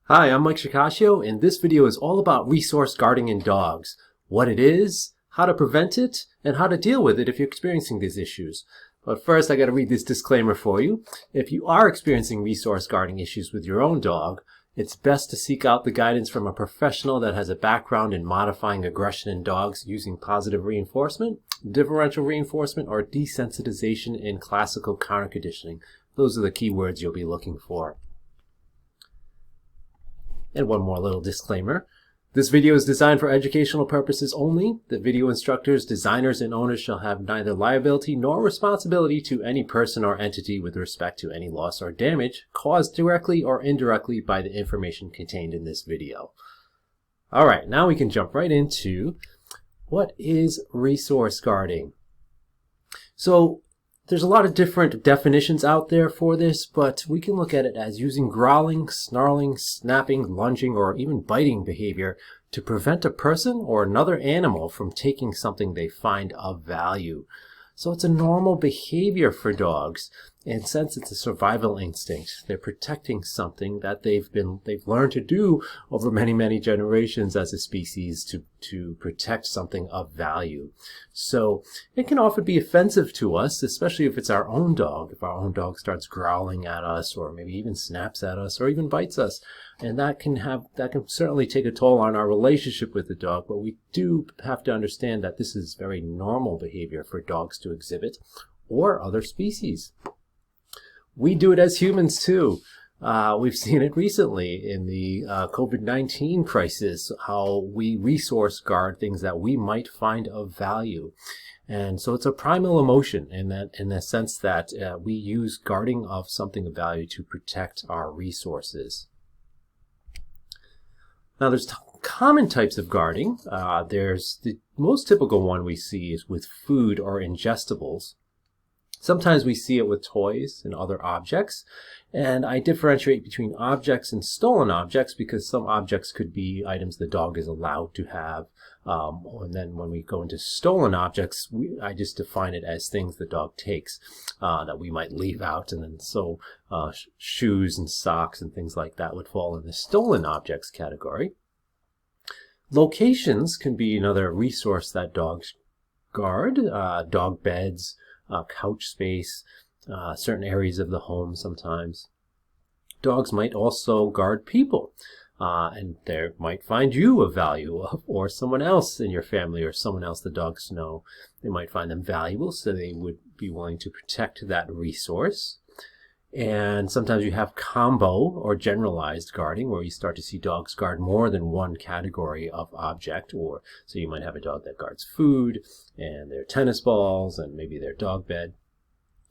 Hi, I'm Mike Shikashio, and this video is all about resource guarding in dogs. What it is, how to prevent it, and how to deal with it if you're experiencing these issues. But first, I got to read this disclaimer for you. If you are experiencing resource guarding issues with your own dog, it's best to seek out the guidance from a professional that has a background in modifying aggression in dogs using positive reinforcement, differential reinforcement, or desensitization in classical counter-conditioning. Those are the key words you'll be looking for. And one more little disclaimer. This video is designed for educational purposes only. The video instructors, designers, and owners shall have neither liability nor responsibility to any person or entity with respect to any loss or damage caused directly or indirectly by the information contained in this video. All right, now we can jump right into what is resource guarding. So there's a lot of different definitions out there for this, but we can look at it as using growling, snarling, snapping, lunging, or even biting behavior to prevent a person or another animal from taking something they find of value. So it's a normal behavior for dogs, and since it's a survival instinct, they're protecting something that they've learned to do over many generations as a species to protect something of value. So it can often be offensive to us, especially if it's our own dog. If our own dog starts growling at us, or maybe even snaps at us, or even bites us, and that can certainly take a toll on our relationship with the dog. But we do have to understand that this is very normal behavior for dogs to exhibit, or other species. We do it as humans too. We've seen it recently in the COVID-19 crisis, how we resource guard things that we might find of value. And so it's a primal emotion in the sense that we use guarding of something of value to protect our resources. Now there's common types of guarding. There's the most typical one we see is with food or ingestibles. Sometimes we see it with toys and other objects, and I differentiate between objects and stolen objects because some objects could be items the dog is allowed to have, and then when we go into stolen objects, I just define it as things the dog takes that we might leave out, and then so shoes and socks and things like that would fall in the stolen objects category. Locations can be another resource that dogs guard, dog beds, couch space, certain areas of the home sometimes. Dogs might also guard people, and they might find you of value, or someone else in your family, or someone else the dogs know. They might find them valuable, so they would be willing to protect that resource. And sometimes you have combo or generalized guarding, where you start to see dogs guard more than one category of object. Or so you might have a dog that guards food and their tennis balls and maybe their dog bed.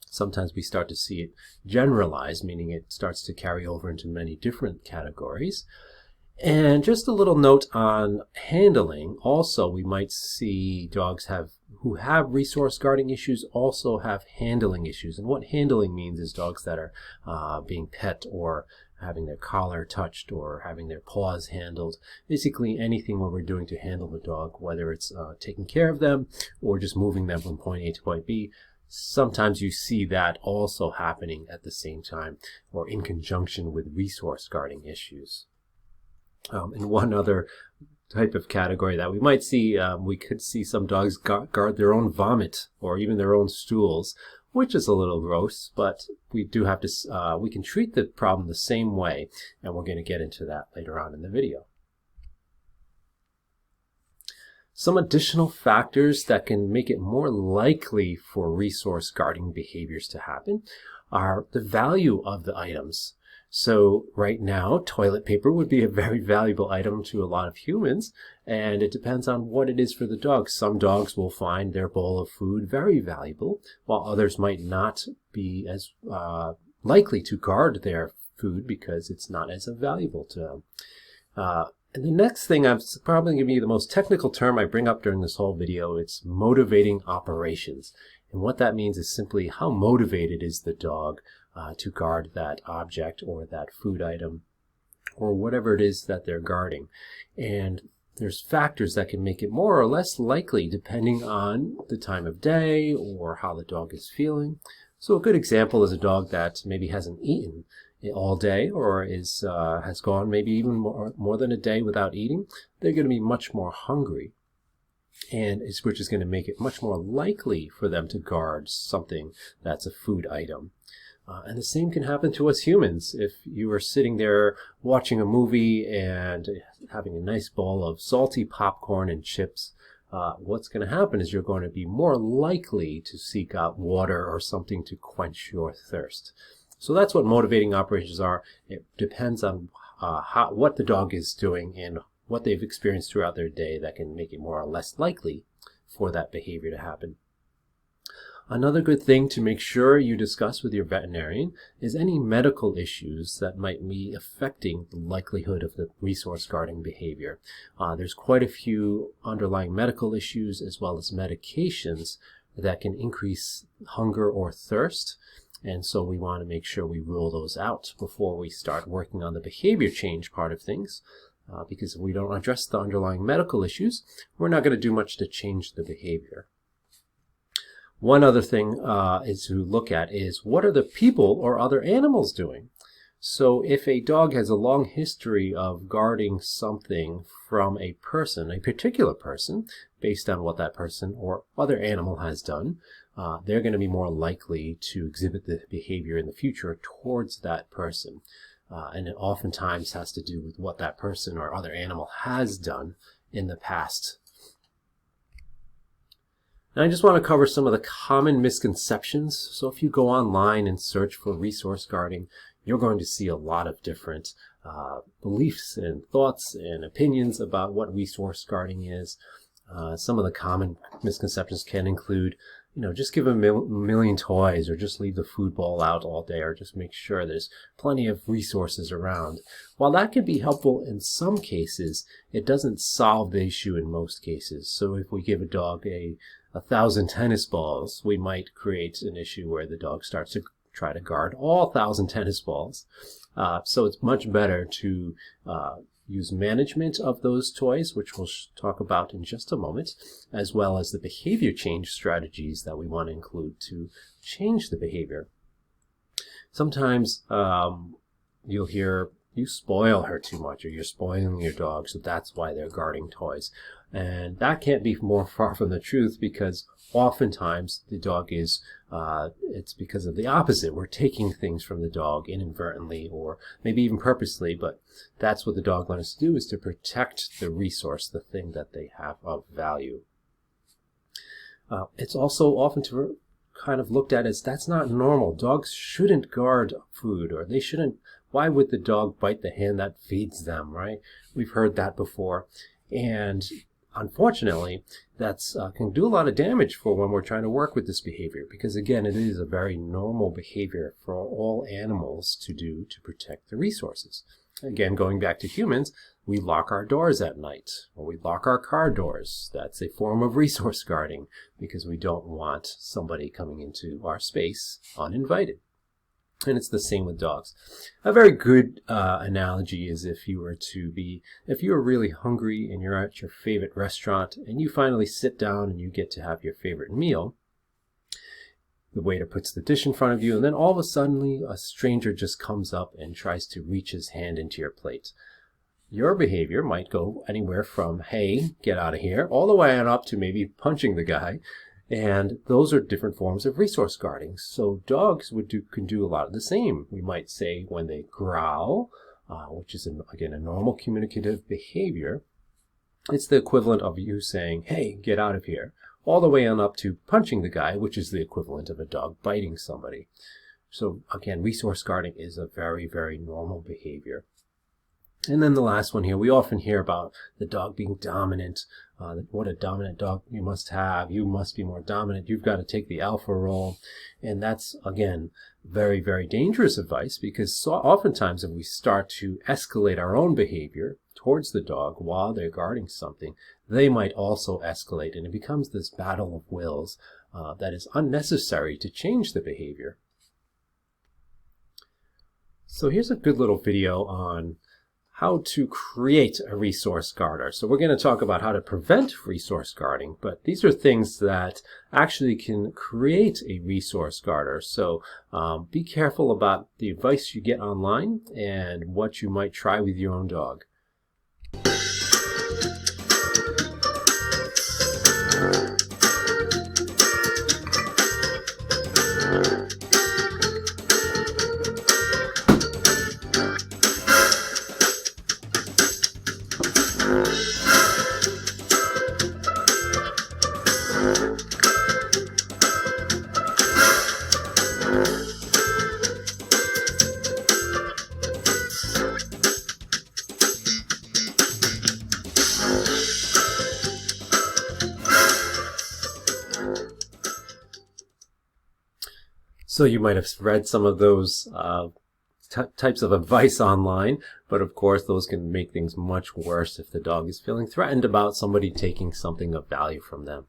Sometimes we start to see it generalized, meaning it starts to carry over into many different categories. And just a little note on handling. Also, we might see dogs who have resource guarding issues also have handling issues. And what handling means is dogs that are being pet or having their collar touched or having their paws handled. Basically anything what we're doing to handle the dog, whether it's taking care of them or just moving them from point A to point B. Sometimes you see that also happening at the same time or in conjunction with resource guarding issues. And one other type of category that we might see, we could see some dogs guard their own vomit or even their own stools, which is a little gross, but we do have to, we can treat the problem the same way, and we're going to get into that later on in the video. Some additional factors that can make it more likely for resource guarding behaviors to happen are the value of the items. So right now, toilet paper would be a very valuable item to a lot of humans, and it depends on what it is for the dog. Some dogs will find their bowl of food very valuable, while others might not be as likely to guard their food because it's not as valuable to them. And the next thing, I'm probably going to be the most technical term I bring up during this whole video. It's motivating operations. And what that means is simply how motivated is the dog to guard that object or that food item or whatever it is that they're guarding. And there's factors that can make it more or less likely depending on the time of day or how the dog is feeling. So a good example is a dog that maybe hasn't eaten all day or has gone maybe even more than a day without eating, they're going to be much more hungry, which is going to make it much more likely for them to guard something that's a food item. And the same can happen to us humans. If you are sitting there watching a movie and having a nice bowl of salty popcorn and chips, what's going to happen is you're going to be more likely to seek out water or something to quench your thirst. So that's what motivating operations are. It depends on what the dog is doing and what they've experienced throughout their day that can make it more or less likely for that behavior to happen. Another good thing to make sure you discuss with your veterinarian is any medical issues that might be affecting the likelihood of the resource guarding behavior. There's quite a few underlying medical issues as well as medications that can increase hunger or thirst. And so we want to make sure we rule those out before we start working on the behavior change part of things. Because if we don't address the underlying medical issues, we're not going to do much to change the behavior. One other thing is to look at is what are the people or other animals doing? So if a dog has a long history of guarding something from a person, a particular person, based on what that person or other animal has done, they're going to be more likely to exhibit the behavior in the future towards that person. And it oftentimes has to do with what that person or other animal has done in the past. And I just want to cover some of the common misconceptions. So if you go online and search for resource guarding, you're going to see a lot of different beliefs and thoughts and opinions about what resource guarding is. Some of the common misconceptions can include, just give a million toys, or just leave the food bowl out all day, or just make sure there's plenty of resources around. While that can be helpful in some cases, it doesn't solve the issue in most cases. So if we give a dog 1,000 tennis balls, we might create an issue where the dog starts to try to guard all 1,000 tennis balls. So it's much better to use management of those toys, which we'll talk about in just a moment, as well as the behavior change strategies that we want to include to change the behavior. Sometimes you'll hear, you spoil her too much, or you're spoiling your dog, so that's why they're guarding toys. And that can't be more far from the truth, because oftentimes the dog is, it's because of the opposite. We're taking things from the dog inadvertently or maybe even purposely, but that's what the dog wants to do, is to protect the resource, the thing that they have of value. It's also often kind of looked at as that's not normal. Dogs shouldn't guard food, or they shouldn't. Why would the dog bite the hand that feeds them, right? We've heard that before. And unfortunately, that's can do a lot of damage for when we're trying to work with this behavior, because again, it is a very normal behavior for all animals to do to protect the resources. Again, going back to humans, we lock our doors at night, or we lock our car doors. That's a form of resource guarding, because we don't want somebody coming into our space uninvited. And it's the same with dogs. A very good analogy is if you were really hungry and you're at your favorite restaurant and you finally sit down and you get to have your favorite meal. The waiter puts the dish in front of you, and then all of a sudden a stranger just comes up and tries to reach his hand into your plate. Your behavior might go anywhere from, hey, get out of here, all the way on up to maybe punching the guy. And those are different forms of resource guarding. So dogs can do a lot of the same. We might say when they growl, which is, again, a normal communicative behavior, it's the equivalent of you saying, hey, get out of here, all the way on up to punching the guy, which is the equivalent of a dog biting somebody. So again, resource guarding is a very, very normal behavior. And then the last one here, we often hear about the dog being dominant. What a dominant dog you must have. You must be more dominant. You've got to take the alpha role. And that's, again, very, very dangerous advice, because so oftentimes if we start to escalate our own behavior towards the dog while they're guarding something, they might also escalate. And it becomes this battle of wills that is unnecessary to change the behavior. So here's a good little video on how to create a resource guarder. So we're going to talk about how to prevent resource guarding, but these are things that actually can create a resource guarder. So be careful about the advice you get online and what you might try with your own dog. So you might have read some of those types of advice online, but of course those can make things much worse if the dog is feeling threatened about somebody taking something of value from them.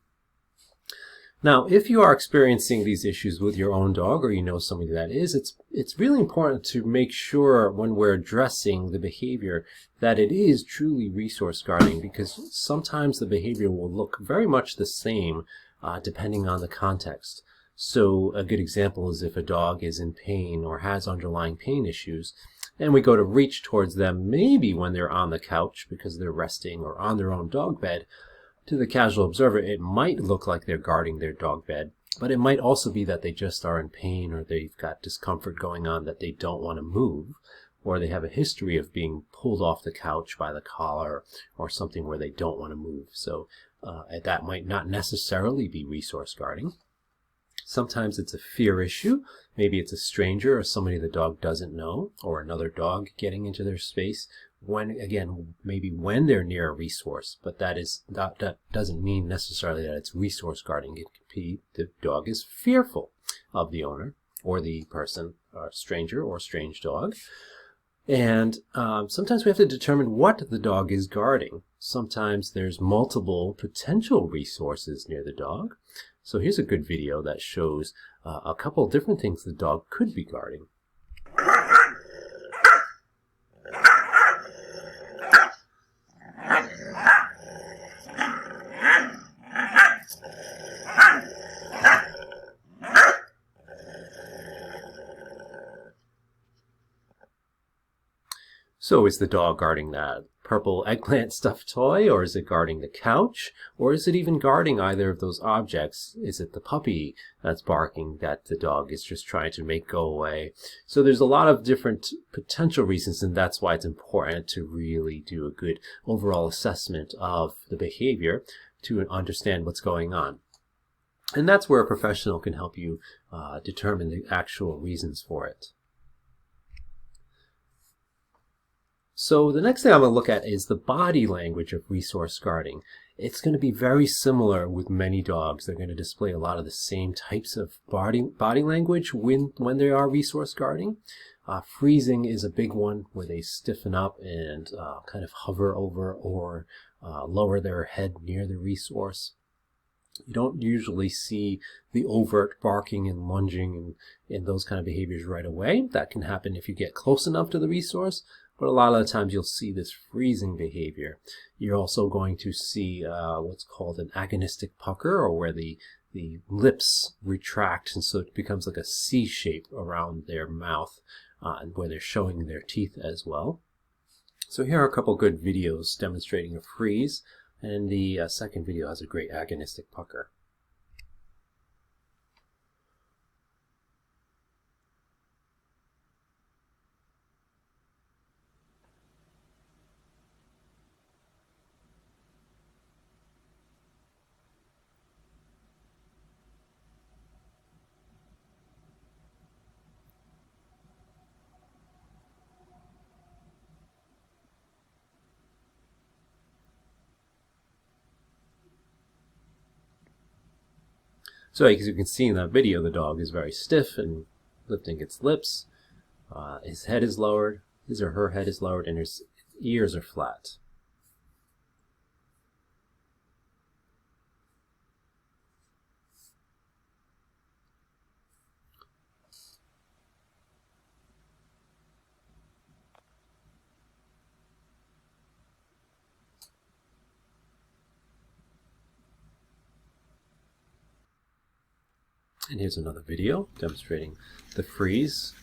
Now, if you are experiencing these issues with your own dog, or you know somebody that is, it's really important to make sure when we're addressing the behavior that it is truly resource guarding, because sometimes the behavior will look very much the same depending on the context. So a good example is if a dog is in pain or has underlying pain issues, and we go to reach towards them maybe when they're on the couch because they're resting or on their own dog bed. To the casual observer, it might look like they're guarding their dog bed, but it might also be that they just are in pain, or they've got discomfort going on that they don't want to move, or they have a history of being pulled off the couch by the collar or something where they don't want to move. So that might not necessarily be resource guarding. Sometimes it's a fear issue. Maybe it's a stranger or somebody the dog doesn't know, or another dog getting into their space. Maybe when they're near a resource, but that doesn't mean necessarily that it's resource guarding. It could be the dog is fearful of the owner or the person, or stranger or strange dog. And sometimes we have to determine what the dog is guarding. Sometimes there's multiple potential resources near the dog. So here's a good video that shows a couple different things the dog could be guarding. So is the dog guarding that purple eggplant stuffed toy, or is it guarding the couch, or is it even guarding either of those objects? Is it the puppy that's barking that the dog is just trying to make go away? So there's a lot of different potential reasons, and that's why it's important to really do a good overall assessment of the behavior to understand what's going on. And that's where a professional can help you determine the actual reasons for it. So the next thing I'm going to look at is the body language of resource guarding. It's going to be very similar with many dogs. They're going to display a lot of the same types of body language when they are resource guarding. Freezing is a big one, where they stiffen up and kind of hover over or lower their head near the resource. You don't usually see the overt barking and lunging and those kind of behaviors right away. That can happen if you get close enough to the resource. But a lot of the times you'll see this freezing behavior. You're also going to see what's called an agonistic pucker, or where the lips retract, and so it becomes like a C shape around their mouth, and where they're showing their teeth as well. So here are a couple good videos demonstrating a freeze, and the second video has a great agonistic pucker. So as you can see in that video, the dog is very stiff and lifting its lips. His head is lowered, his or her head is lowered, and his ears are flat. And here's another video demonstrating the freeze.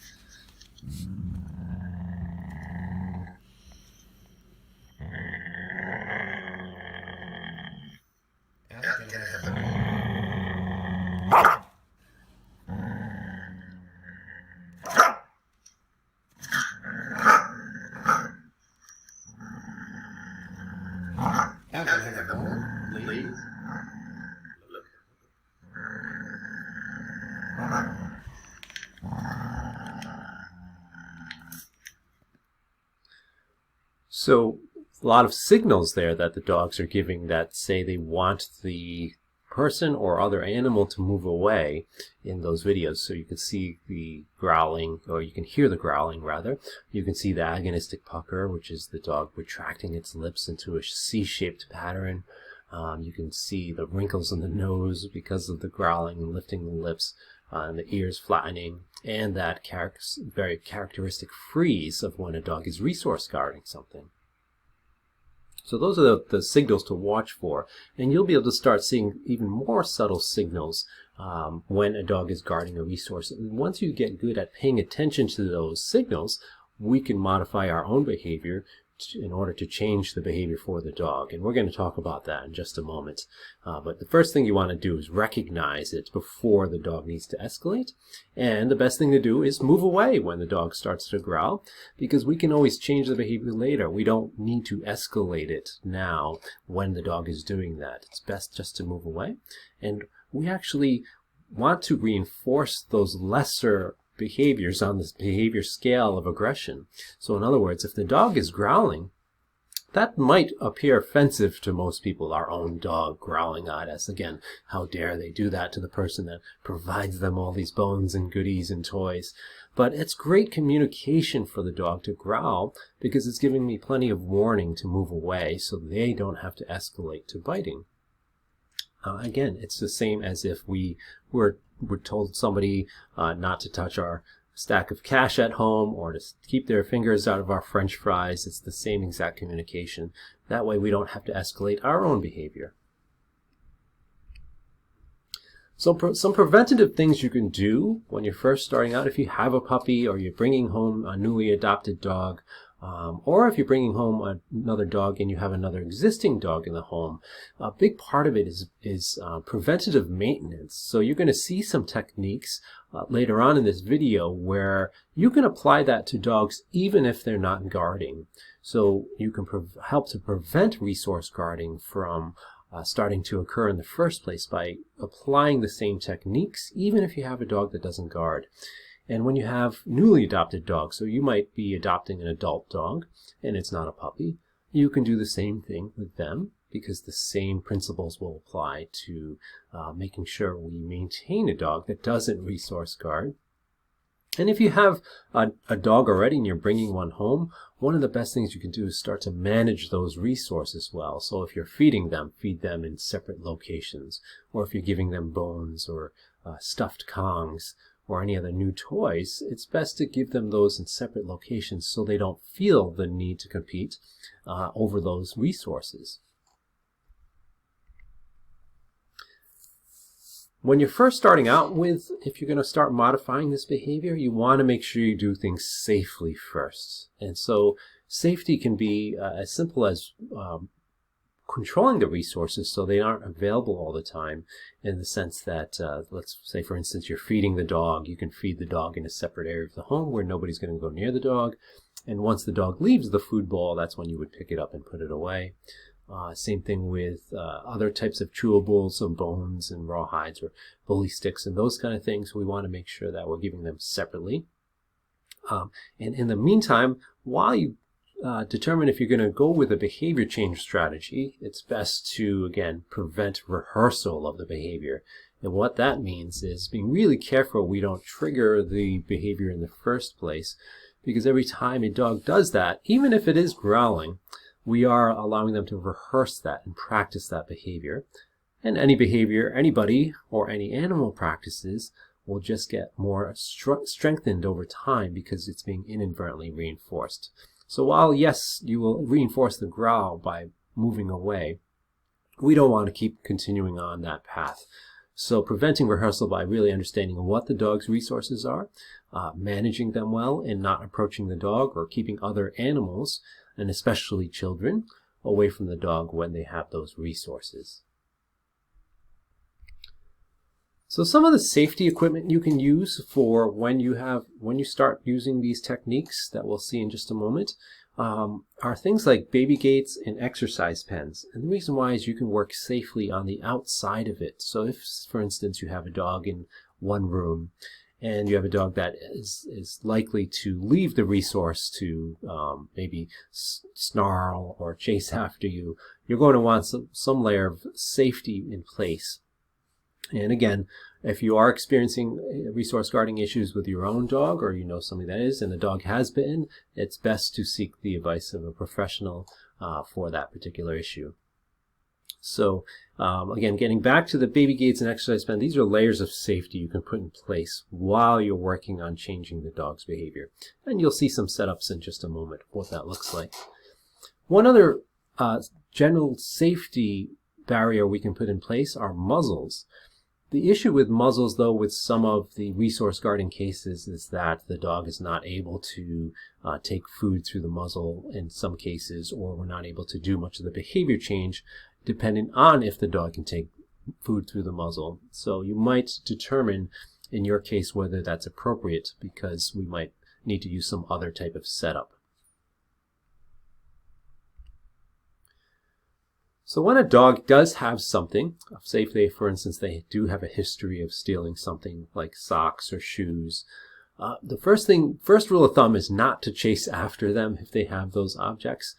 So a lot of signals there that the dogs are giving that say they want the person or other animal to move away in those videos. So you can see the growling, or you can hear the growling rather. You can see the agonistic pucker, which is the dog retracting its lips into a C-shaped pattern. You can see the wrinkles in the nose because of the growling and lifting the lips, and the ears flattening, and that very characteristic freeze of when a dog is resource guarding something. So those are the signals to watch for, and you'll be able to start seeing even more subtle signals when a dog is guarding a resource. And once you get good at paying attention to those signals, we can modify our own behavior in order to change the behavior for the dog. And we're going to talk about that in just a moment. But the first thing you want to do is recognize it before the dog needs to escalate. And the best thing to do is move away when the dog starts to growl, because we can always change the behavior later. We don't need to escalate it now when the dog is doing that. It's best just to move away. And we actually want to reinforce those lesser behaviors on this behavior scale of aggression. So in other words, if the dog is growling, that might appear offensive to most people, our own dog growling at us. Again, how dare they do that to the person that provides them all these bones and goodies and toys. But it's great communication for the dog to growl, because it's giving me plenty of warning to move away so they don't have to escalate to biting. Again, it's the same as if we were told somebody not to touch our stack of cash at home, or to keep their fingers out of our French fries. It's the same exact communication. That way we don't have to escalate our own behavior. So some preventative things you can do when you're first starting out, if you have a puppy or you're bringing home a newly adopted dog, or if you're bringing home another dog and you have another existing dog in the home, a big part of it is preventative maintenance. So you're going to see some techniques later on in this video where you can apply that to dogs even if they're not guarding. So you can help to prevent resource guarding from starting to occur in the first place by applying the same techniques even if you have a dog that doesn't guard. And when you have newly adopted dogs, so you might be adopting an adult dog and it's not a puppy, you can do the same thing with them, because the same principles will apply to making sure we maintain a dog that doesn't resource guard. And if you have a dog already and you're bringing one home, one of the best things you can do is start to manage those resources well. So if you're feeding them, feed them in separate locations. Or if you're giving them bones or stuffed Kongs, or any other new toys, it's best to give them those in separate locations so they don't feel the need to compete over those resources. When you're first starting out with, if you're going to start modifying this behavior, you want to make sure you do things safely first. And so safety can be as simple as controlling the resources so they aren't available all the time, in the sense that, let's say for instance, you're feeding the dog. You can feed the dog in a separate area of the home where nobody's going to go near the dog. And once the dog leaves the food bowl, that's when you would pick it up and put it away. Same thing with other types of chewables, some bones and rawhides or bully sticks and those kind of things. We want to make sure that we're giving them separately. And in the meantime, while you determine if you're going to go with a behavior change strategy, it's best to, again, prevent rehearsal of the behavior. And what that means is being really careful we don't trigger the behavior in the first place, because every time a dog does that, even if it is growling, we are allowing them to rehearse that and practice that behavior. And any behavior anybody or any animal practices will just get more strengthened over time because it's being inadvertently reinforced. So while, yes, you will reinforce the growl by moving away, we don't want to keep continuing on that path. So preventing rehearsal by really understanding what the dog's resources are, managing them well, and not approaching the dog or keeping other animals, and especially children, away from the dog when they have those resources. So some of the safety equipment you can use for when you start using these techniques that we'll see in just a moment are things like baby gates and exercise pens. And the reason why is you can work safely on the outside of it. So if, for instance, you have a dog in one room and you have a dog that is likely to leave the resource to maybe snarl or chase after you, you're going to want some layer of safety in place. And again, if you are experiencing resource guarding issues with your own dog, or you know somebody that is, and the dog has been, it's best to seek the advice of a professional for that particular issue. So again, getting back to the baby gates and exercise pen, these are layers of safety you can put in place while you're working on changing the dog's behavior. And you'll see some setups in just a moment what that looks like. One other general safety barrier we can put in place are muzzles. The issue with muzzles, though, with some of the resource guarding cases is that the dog is not able to take food through the muzzle in some cases, or we're not able to do much of the behavior change depending on if the dog can take food through the muzzle. So you might determine in your case whether that's appropriate, because we might need to use some other type of setup. So when a dog does have something, say if they, for instance, they do have a history of stealing something like socks or shoes, the first rule of thumb is not to chase after them if they have those objects.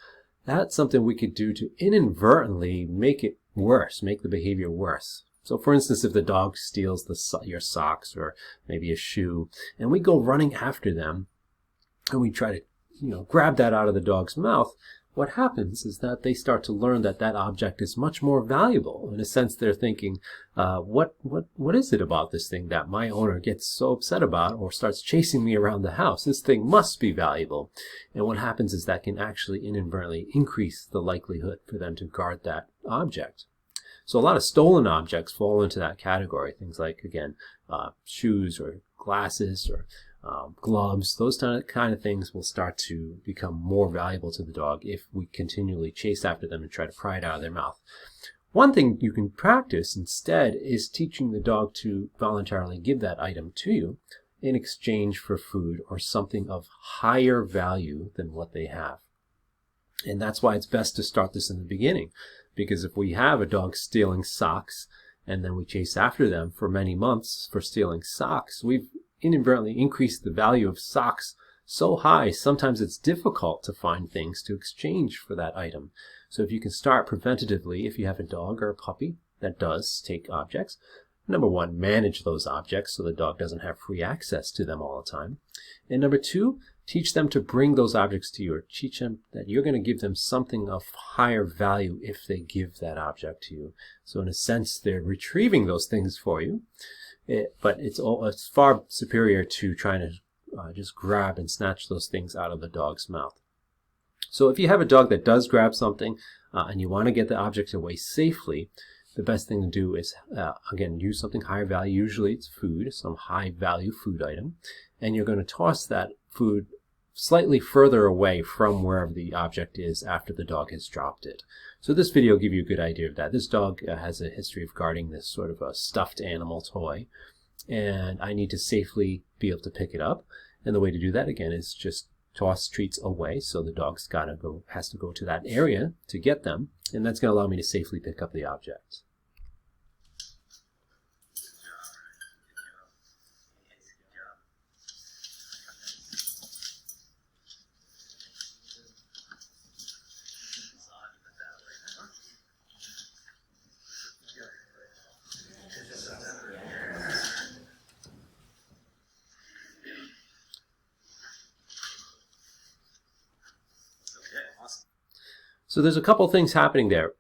That's something we could do to inadvertently make it worse, make the behavior worse. So for instance, if the dog steals your socks or maybe a shoe, and we go running after them, and we try to grab that out of the dog's mouth, what happens is that they start to learn that that object is much more valuable. In a sense, they're thinking, what is it about this thing that my owner gets so upset about or starts chasing me around the house? This thing must be valuable. And what happens is that can actually inadvertently increase the likelihood for them to guard that object. So a lot of stolen objects fall into that category. Things like, again, shoes or glasses or gloves, those kind of things will start to become more valuable to the dog if we continually chase after them and try to pry it out of their mouth. One thing you can practice instead is teaching the dog to voluntarily give that item to you in exchange for food or something of higher value than what they have. And that's why it's best to start this in the beginning, because if we have a dog stealing socks and then we chase after them for many months for stealing socks, we've inadvertently increase the value of socks so high, sometimes it's difficult to find things to exchange for that item. So if you can start preventatively, if you have a dog or a puppy that does take objects, number one, manage those objects so the dog doesn't have free access to them all the time. And number two, teach them to bring those objects to you, or teach them that you're going to give them something of higher value if they give that object to you. So in a sense, they're retrieving those things for you. But it's far superior to trying to just grab and snatch those things out of the dog's mouth. So if you have a dog that does grab something and you want to get the object away safely, the best thing to do is, again, use something higher value. Usually it's food, some high value food item, and you're going to toss that food slightly further away from wherever the object is after the dog has dropped it. So this video will give you a good idea of that. This dog has a history of guarding this sort of a stuffed animal toy, and I need to safely be able to pick it up. And the way to do that, again, is just toss treats away. So the dog's has to go to that area to get them, and that's going to allow me to safely pick up the object. So there's a couple things happening there.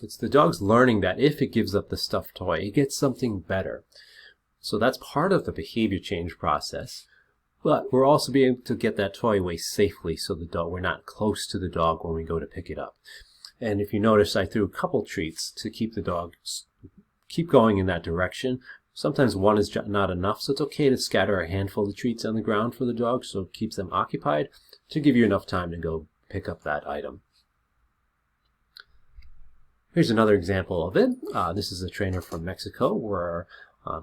It's the dog's learning that if it gives up the stuffed toy, it gets something better. So that's part of the behavior change process. But we're also being able to get that toy away safely so we're not close to the dog when we go to pick it up. And if you notice, I threw a couple treats to keep the dog keep going in that direction. Sometimes one is not enough, so it's okay to scatter a handful of treats on the ground for the dog so it keeps them occupied to give you enough time to go pick up that item. Here's another example of it. This is a trainer from Mexico where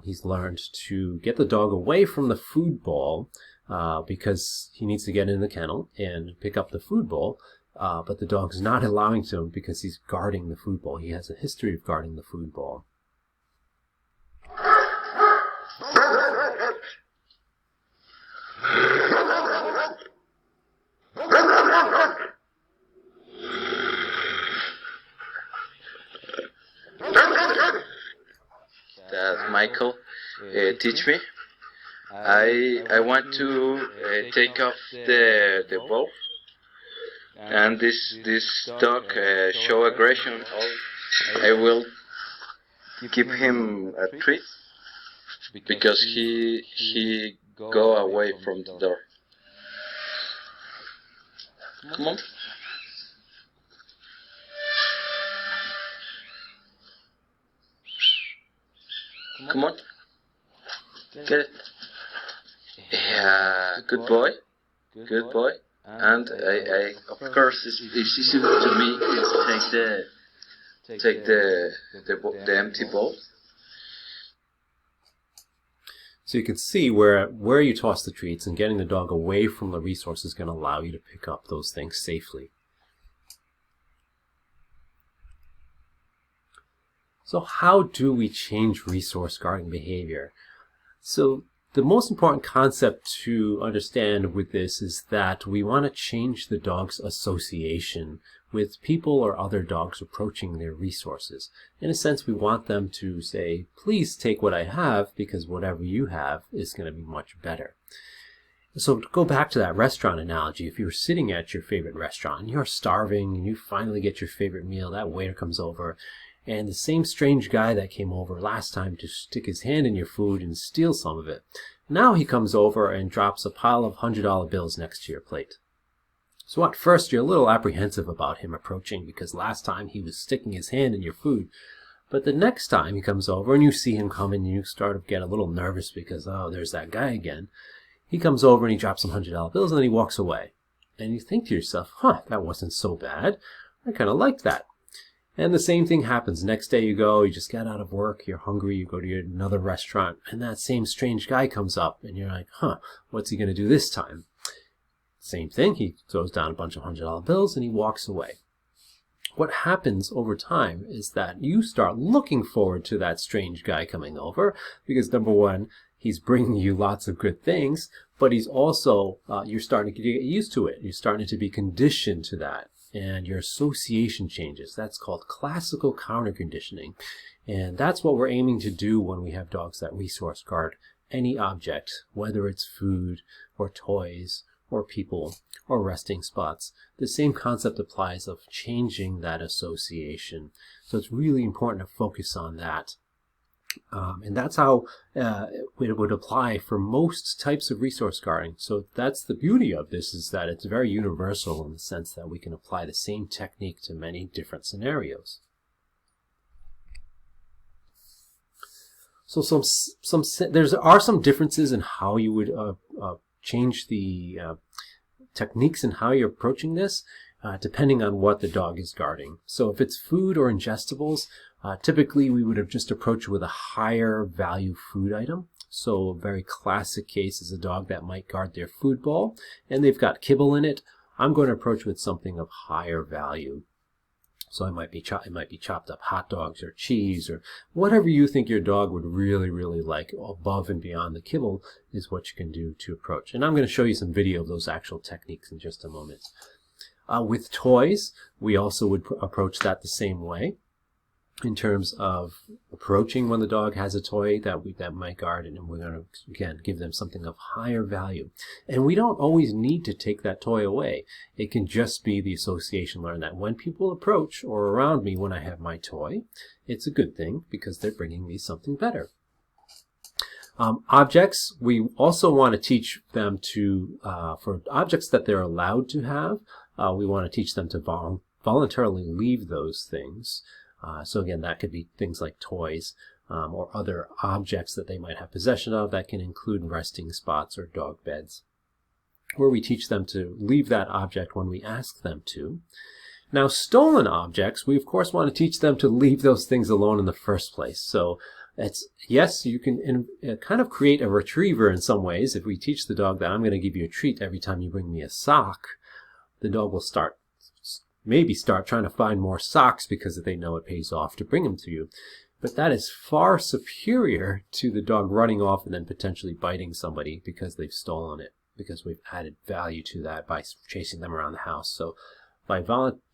he's learned to get the dog away from the food bowl because he needs to get in the kennel and pick up the food bowl, but the dog's not allowing him because he's guarding the food bowl. He has a history of guarding the food bowl. That Michael teach me. I want to take off the ball, and this dog show aggression. I will give him a treat because he go away from the door. Come on. Come on. Get it. Yeah, good boy. Good boy. And I of course, it's easy to me to take the empty bowl. So you can see where you toss the treats, and getting the dog away from the resource is going to allow you to pick up those things safely. So how do we change resource guarding behavior? So the most important concept to understand with this is that we want to change the dog's association with people or other dogs approaching their resources. In a sense, we want them to say, please take what I have, because whatever you have is going to be much better. So to go back to that restaurant analogy, if you're sitting at your favorite restaurant and you're starving and you finally get your favorite meal, that waiter comes over, and the same strange guy that came over last time to stick his hand in your food and steal some of it, now he comes over and drops a pile of $100 bills next to your plate. So at first you're a little apprehensive about him approaching because last time he was sticking his hand in your food. But the next time he comes over and you see him coming and you start to get a little nervous because, oh, there's that guy again. He comes over and he drops some $100 bills and then he walks away. And you think to yourself, that wasn't so bad. I kind of liked that. And the same thing happens. Next day you go, you just got out of work, you're hungry, you go to another restaurant, and that same strange guy comes up, and you're like, what's he going to do this time? Same thing, he throws down a bunch of $100 bills and he walks away. What happens over time is that you start looking forward to that strange guy coming over, because number one, he's bringing you lots of good things, but he's also, you're starting to get used to it. You're starting to be conditioned to that. And your association changes. That's called classical counter conditioning. And that's what we're aiming to do when we have dogs that resource guard any object, whether it's food or toys or people or resting spots. The same concept applies of changing that association. So it's really important to focus on that. And that's how it would apply for most types of resource guarding. So that's the beauty of this, is that it's very universal in the sense that we can apply the same technique to many different scenarios. So there are some differences in how you would change the techniques and how you're approaching this, depending on what the dog is guarding. So if it's food or ingestibles, typically we would have just approached with a higher value food item. So a very classic case is a dog that might guard their food bowl and they've got kibble in it. I'm going to approach with something of higher value. So it might be chopped up hot dogs or cheese or whatever you think your dog would really, really like above and beyond the kibble is what you can do to approach. And I'm going to show you some video of those actual techniques in just a moment. With toys, we also would approach that the same way in terms of approaching when the dog has a toy that might guard, and we're going to, again, give them something of higher value. And we don't always need to take that toy away. It can just be the association learned that when people approach or around me when I have my toy, it's a good thing because they're bringing me something better. Objects, we also want to teach them to, for objects that they're allowed to have, we want to teach them to voluntarily leave those things. So again, that could be things like toys. or other objects that they might have possession of. That can include resting spots or dog beds, where we teach them to leave that object when we ask them to. Now, stolen objects, we of course want to teach them to leave those things alone in the first place. So yes, you can kind of create a retriever in some ways. If we teach the dog that I'm going to give you a treat every time you bring me a sock, the dog will maybe start trying to find more socks because they know it pays off to bring them to you. But that is far superior to the dog running off and then potentially biting somebody because they've stolen it, because we've added value to that by chasing them around the house. So by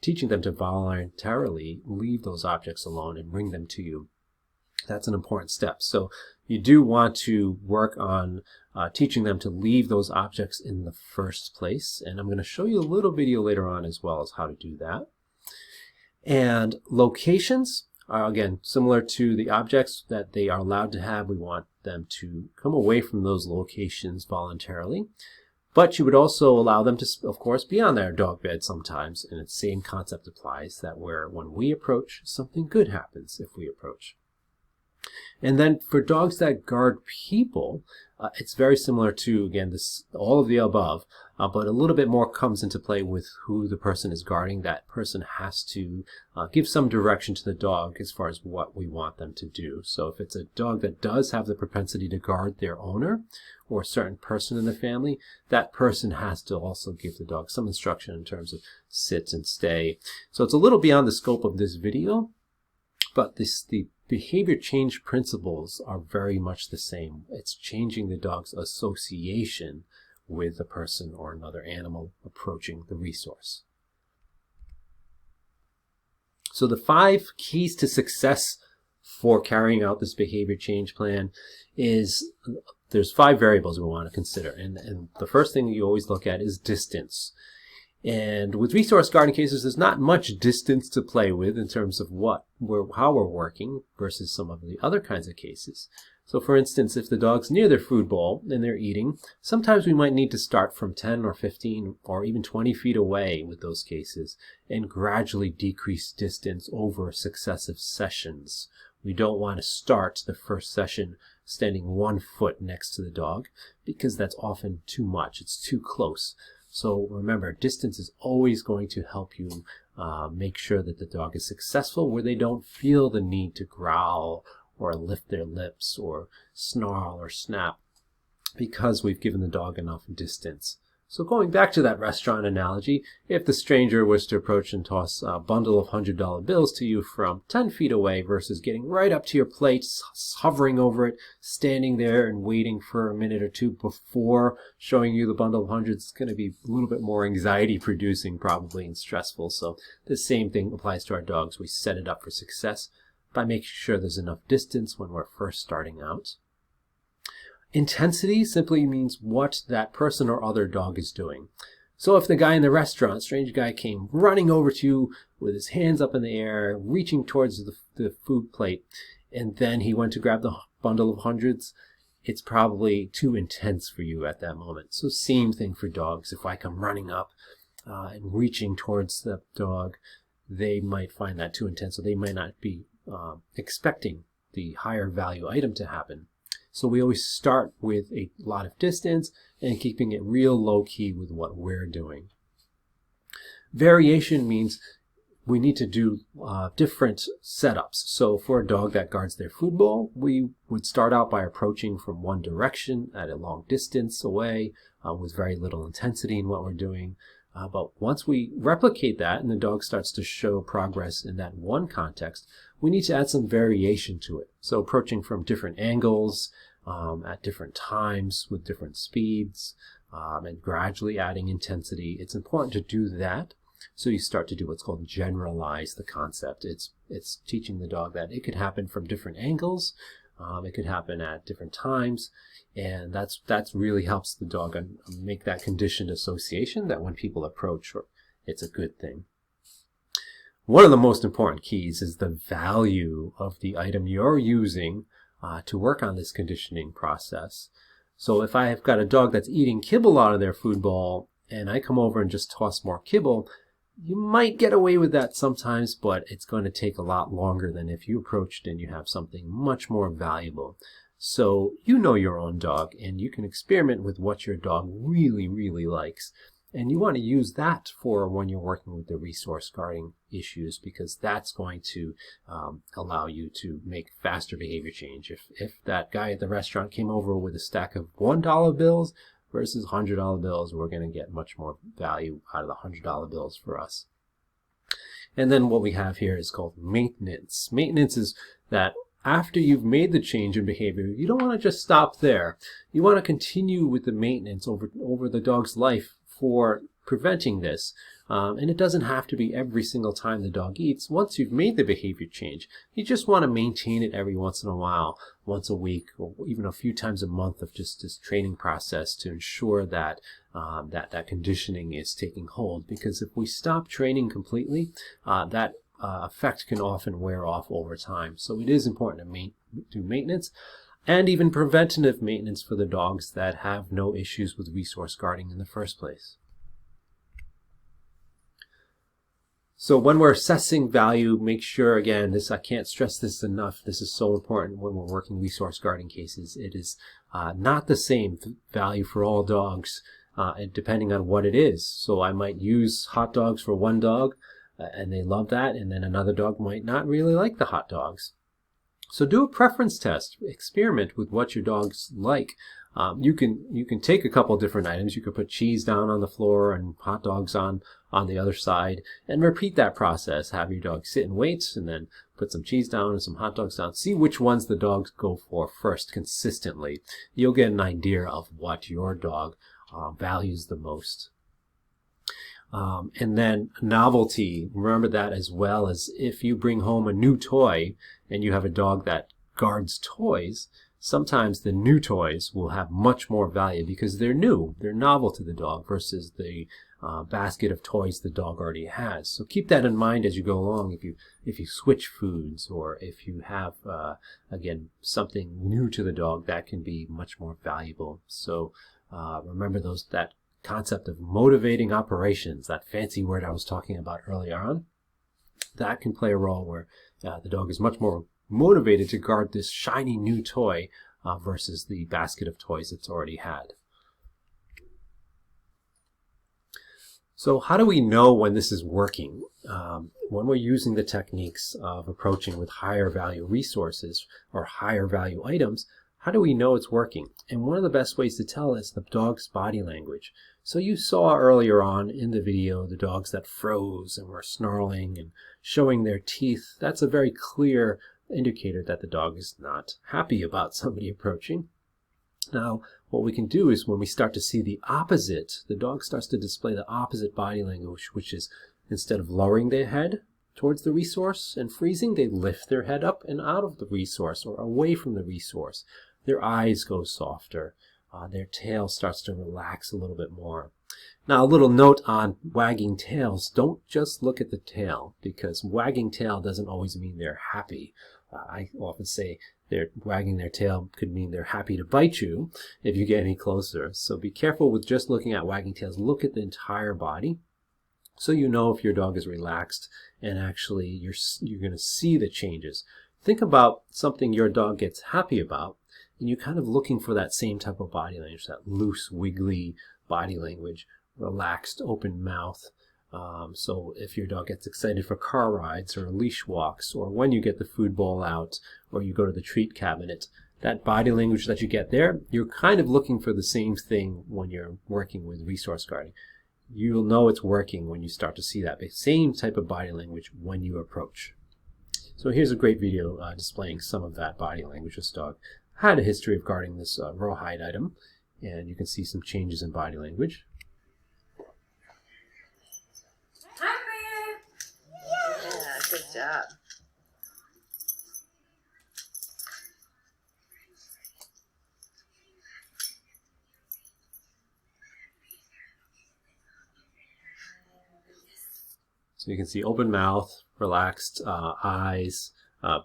teaching them to voluntarily leave those objects alone and bring them to you, that's an important step. So you do want to work on teaching them to leave those objects in the first place. And I'm going to show you a little video later on as well as how to do that. And locations are, again, similar to the objects that they are allowed to have. We want them to come away from those locations voluntarily. But you would also allow them to, of course, be on their dog bed sometimes. And the same concept applies, that where when we approach, something good happens if we approach. And then for dogs that guard people, it's very similar to, again, all of the above, but a little bit more comes into play with who the person is guarding. That person has to give some direction to the dog as far as what we want them to do. So if it's a dog that does have the propensity to guard their owner or a certain person in the family, that person has to also give the dog some instruction in terms of sit and stay. So it's a little beyond the scope of this video, but the behavior change principles are very much the same. It's changing the dog's association with a person or another animal approaching the resource. So the 5 keys to success for carrying out this behavior change plan is, there's 5 variables we want to consider. And the first thing you always look at is distance. And with resource guarding cases, there's not much distance to play with in terms of how we're working versus some of the other kinds of cases. So for instance, if the dog's near their food bowl and they're eating, sometimes we might need to start from 10 or 15 or even 20 feet away with those cases and gradually decrease distance over successive sessions. We don't want to start the first session standing 1 foot next to the dog because that's often too much. It's too close. So remember, distance is always going to help you make sure that the dog is successful, where they don't feel the need to growl or lift their lips or snarl or snap, because we've given the dog enough distance. So going back to that restaurant analogy, if the stranger was to approach and toss a bundle of $100 bills to you from 10 feet away versus getting right up to your plate, hovering over it, standing there and waiting for a minute or two before showing you the bundle of hundreds, it's going to be a little bit more anxiety producing probably and stressful. So the same thing applies to our dogs. We set it up for success by making sure there's enough distance when we're first starting out. Intensity simply means what that person or other dog is doing. So if the guy in the restaurant, strange guy, came running over to you with his hands up in the air, reaching towards the food plate, and then he went to grab the bundle of hundreds, it's probably too intense for you at that moment. So same thing for dogs. If I come running up and reaching towards the dog, they might find that too intense, so they might not be expecting the higher value item to happen. So we always start with a lot of distance and keeping it real low-key with what we're doing. Variation means we need to do different setups. So for a dog that guards their food bowl, we would start out by approaching from one direction at a long distance away with very little intensity in what we're doing. But once we replicate that and the dog starts to show progress in that one context, we need to add some variation to it. So approaching from different angles, at different times with different speeds, and gradually adding intensity. It's important to do that. So you start to do what's called generalize the concept. It's teaching the dog that it could happen from different angles. It could happen at different times. And that's really helps the dog make that conditioned association that when people approach, it's a good thing. One of the most important keys is the value of the item you're using to work on this conditioning process. So if I have got a dog that's eating kibble out of their food bowl and I come over and just toss more kibble, You might get away with that sometimes, but it's going to take a lot longer than if you approached and you have something much more valuable. So you know your own dog, and you can experiment with what your dog really, really likes. And you want to use that for when you're working with the resource guarding issues, because that's going to allow you to make faster behavior change. If that guy at the restaurant came over with a stack of $1 bills versus $100 bills, we're going to get much more value out of the $100 bills for us. And then what we have here is called maintenance. Maintenance is that after you've made the change in behavior, you don't want to just stop there. You want to continue with the maintenance over the dog's life for preventing this. And it doesn't have to be every single time the dog eats. Once you've made the behavior change, you just want to maintain it every once in a while, once a week, or even a few times a month of just this training process to ensure that that conditioning is taking hold. Because if we stop training completely, that effect can often wear off over time. So it is important to do maintenance and even preventative maintenance for the dogs that have no issues with resource guarding in the first place. So when we're assessing value, make sure, again, I can't stress this enough, this is so important when we're working resource guarding cases. It is not the same value for all dogs, depending on what it is. So I might use hot dogs for one dog, and they love that, and then another dog might not really like the hot dogs. So do a preference test. Experiment with what your dogs like. You can take a couple different items. You could put cheese down on the floor and hot dogs on the other side, and repeat that process. Have your dog sit and wait, and then put some cheese down and some hot dogs down. See which ones the dogs go for first consistently. You'll get an idea of what your dog values the most. And then novelty, remember that as well. As if you bring home a new toy and you have a dog that guards toys, sometimes the new toys will have much more value because they're new, they're novel to the dog versus the basket of toys the dog already has. So keep that in mind as you go along. If you switch foods, or if you have again something new to the dog, that can be much more valuable. So remember that concept of motivating operations, that fancy word I was talking about earlier on. That can play a role where the dog is much more motivated to guard this shiny new toy versus the basket of toys it's already had. So how do we know when this is working? When we're using the techniques of approaching with higher value resources or higher value items, how do we know it's working? And one of the best ways to tell is the dog's body language. So you saw earlier on in the video the dogs that froze and were snarling and showing their teeth. That's a very clear indicator that the dog is not happy about somebody approaching. Now, what we can do is when we start to see the opposite, the dog starts to display the opposite body language, which is instead of lowering their head towards the resource and freezing, they lift their head up and out of the resource or away from the resource. Their eyes go softer. Their tail starts to relax a little bit more. Now, a little note on wagging tails. Don't just look at the tail, because wagging tail doesn't always mean they're happy. I often say they're wagging their tail could mean they're happy to bite you if you get any closer. So be careful with just looking at wagging tails. Look at the entire body so you know if your dog is relaxed and actually you're going to see the changes. Think about something your dog gets happy about, and you're kind of looking for that same type of body language, that loose, wiggly body language, relaxed, open mouth. So if your dog gets excited for car rides or leash walks, or when you get the food bowl out, or you go to the treat cabinet, that body language that you get there, you're kind of looking for the same thing when you're working with resource guarding. You'll know it's working when you start to see that same type of body language when you approach. So here's a great video displaying some of that body language. This dog had a history of guarding this rawhide item, and you can see some changes in body language. Yeah, good job. So you can see open mouth, relaxed eyes,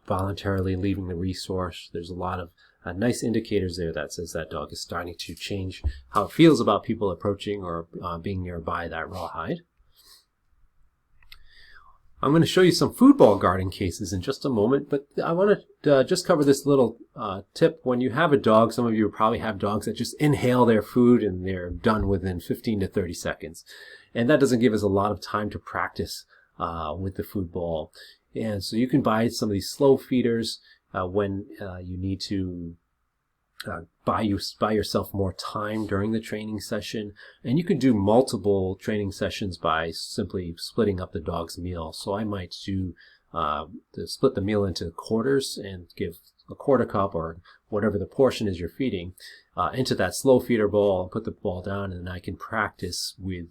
voluntarily leaving the resource. There's a lot of nice indicators there that says that dog is starting to change how it feels about people approaching or being nearby that rawhide. I'm going to show you some football guarding cases in just a moment, but I want to just cover this little tip. When you have a dog, some of you probably have dogs that just inhale their food and they're done within 15 to 30 seconds. And that doesn't give us a lot of time to practice with the food ball. And so you can buy some of these slow feeders when you need to buy yourself more time during the training session. And you can do multiple training sessions by simply splitting up the dog's meal. So I might do split the meal into quarters and give a quarter cup or whatever the portion is you're feeding into that slow feeder bowl and put the ball down, and then I can practice with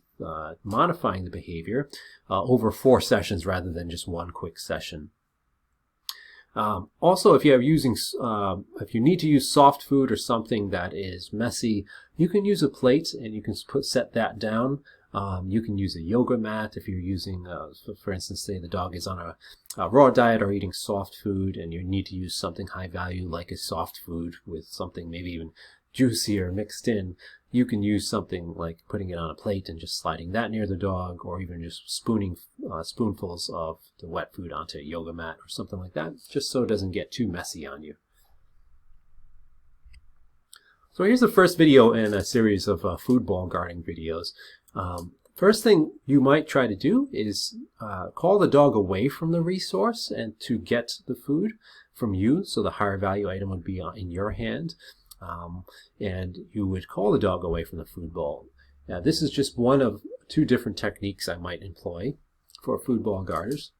modifying the behavior over 4 sessions rather than just one quick session. Also, if if you need to use soft food or something that is messy, you can use a plate and you can set that down. You can use a yoga mat if you're using, for instance, say the dog is on a raw diet or eating soft food and you need to use something high value like a soft food with something maybe even juicier mixed in. You can use something like putting it on a plate and just sliding that near the dog, or even just spooning spoonfuls of the wet food onto a yoga mat or something like that, just so it doesn't get too messy on you. So here's the first video in a series of food ball guarding videos. First thing you might try to do is call the dog away from the resource and to get the food from you, so the higher value item would be in your hand. And you would call the dog away from the food ball. Now, this is just one of 2 different techniques I might employ for food ball guarders.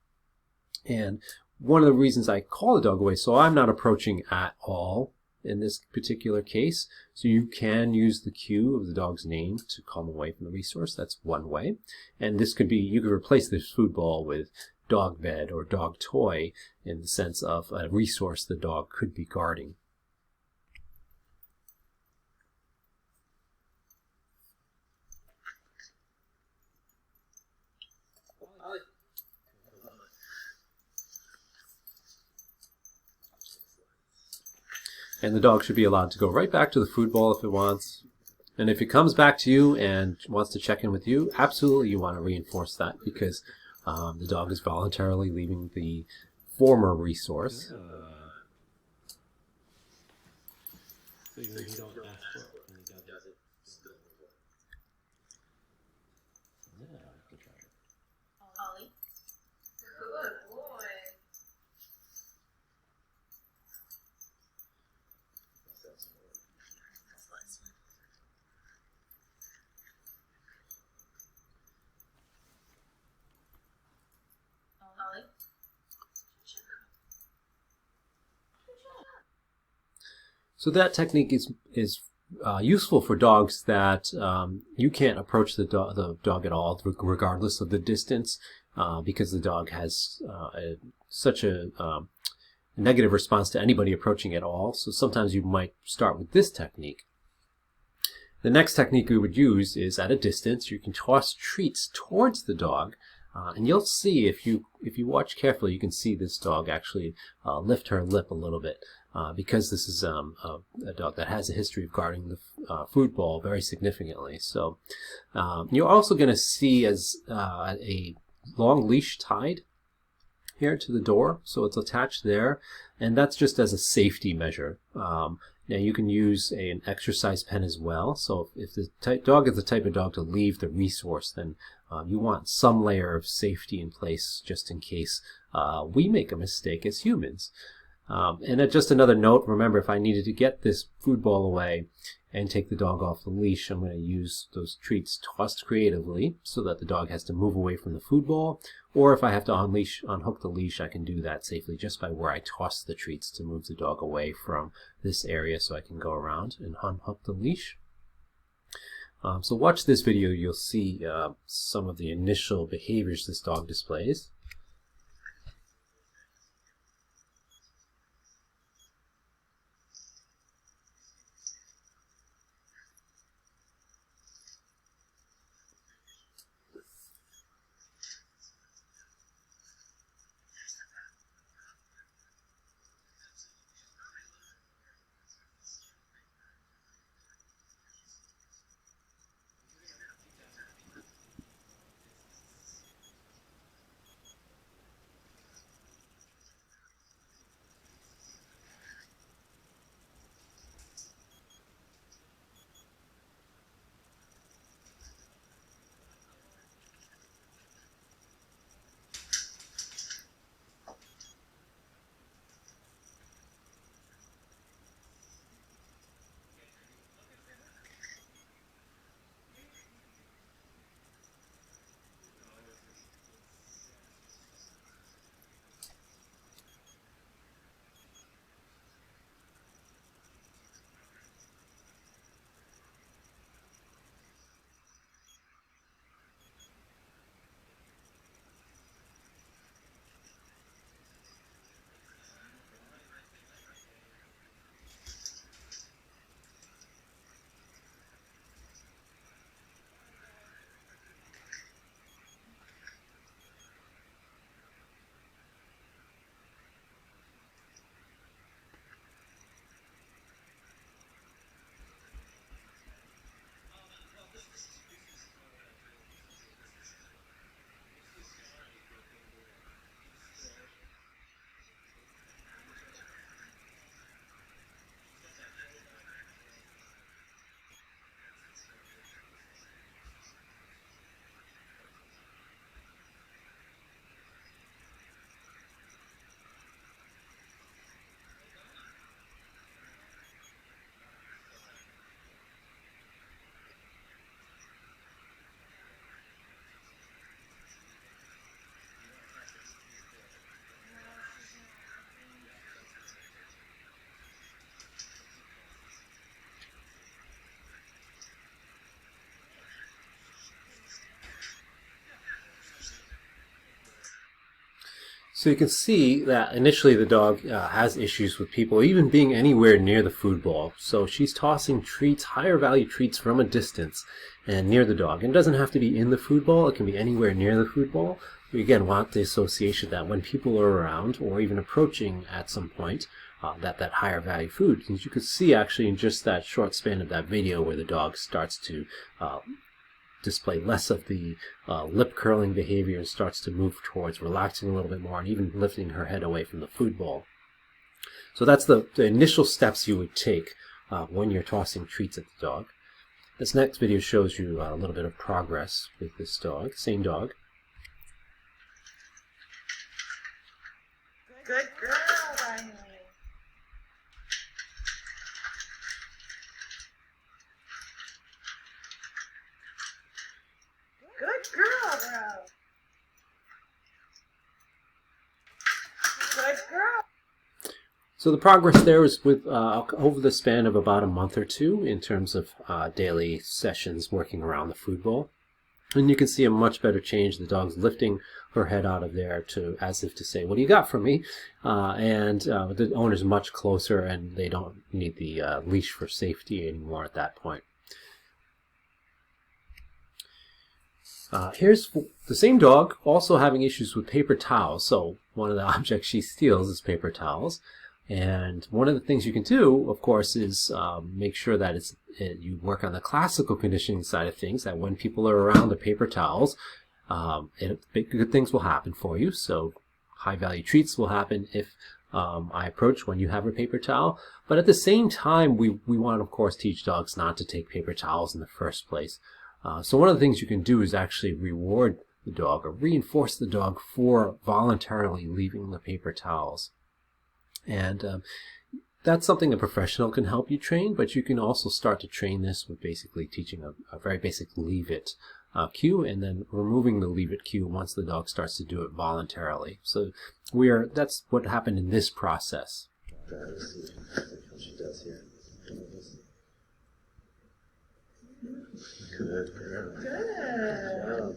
And one of the reasons I call the dog away, so I'm not approaching at all in this particular case. So you can use the cue of the dog's name to call them away from the resource. That's one way. And this could be, you could replace this food ball with dog bed or dog toy in the sense of a resource the dog could be guarding. And the dog should be allowed to go right back to the food ball if it wants. And if it comes back to you and wants to check in with you, absolutely you want to reinforce that, because the dog is voluntarily leaving the former resource. So you don't ask for it when he does it. Yeah, I can try it. Ollie. Good boy. Ollie. So that technique is useful for dogs that you can't approach the dog at all, regardless of the distance, because the dog has such a negative response to anybody approaching at all. So sometimes you might start with this technique. The next technique we would use is at a distance. You can toss treats towards the dog, and you'll see if you watch carefully, you can see this dog actually lift her lip a little bit. Because this is a dog that has a history of guarding the food ball very significantly. So you're also going to see as a long leash tied here to the door, so it's attached there, and that's just as a safety measure. Now you can use an exercise pen as well, so if the dog is the type of dog to leave the resource, then you want some layer of safety in place just in case we make a mistake as humans. And just another note, remember, if I needed to get this food ball away and take the dog off the leash, I'm going to use those treats tossed creatively so that the dog has to move away from the food ball. Or if I have to unhook the leash, I can do that safely just by where I toss the treats to move the dog away from this area so I can go around and unhook the leash. So watch this video, you'll see some of the initial behaviors this dog displays. So you can see that initially the dog has issues with people even being anywhere near the food bowl. So she's tossing treats, higher value treats from a distance and near the dog. And it doesn't have to be in the food bowl. It can be anywhere near the food bowl. We again want the association that when people are around or even approaching at some point, that higher value food. As you can see actually in just that short span of that video where the dog starts to display less of the lip curling behavior and starts to move towards relaxing a little bit more and even lifting her head away from the food bowl. So that's the initial steps you would take when you're tossing treats at the dog. This next video shows you a little bit of progress with this dog, same dog. Good girl, Riley. Good girl, bro. Good girl. So the progress there is with over the span of about a month or two in terms of daily sessions working around the food bowl. And you can see a much better change. The dog's lifting her head out of there to as if to say, what do you got for me? And the owner's much closer and they don't need the leash for safety anymore at that point. Here's the same dog also having issues with paper towels. So one of the objects she steals is paper towels. And one of the things you can do, of course, is make sure that you work on the classical conditioning side of things, that when people are around the paper towels, good things will happen for you. So high-value treats will happen if I approach when you have a paper towel. But at the same time, we want to, of course, teach dogs not to take paper towels in the first place. So one of the things you can do is actually reward the dog or reinforce the dog for voluntarily leaving the paper towels. And that's something a professional can help you train, but you can also start to train this with basically teaching a very basic leave it cue and then removing the leave it cue once the dog starts to do it voluntarily. So that's what happened in this process. She does here. Good girl. Good.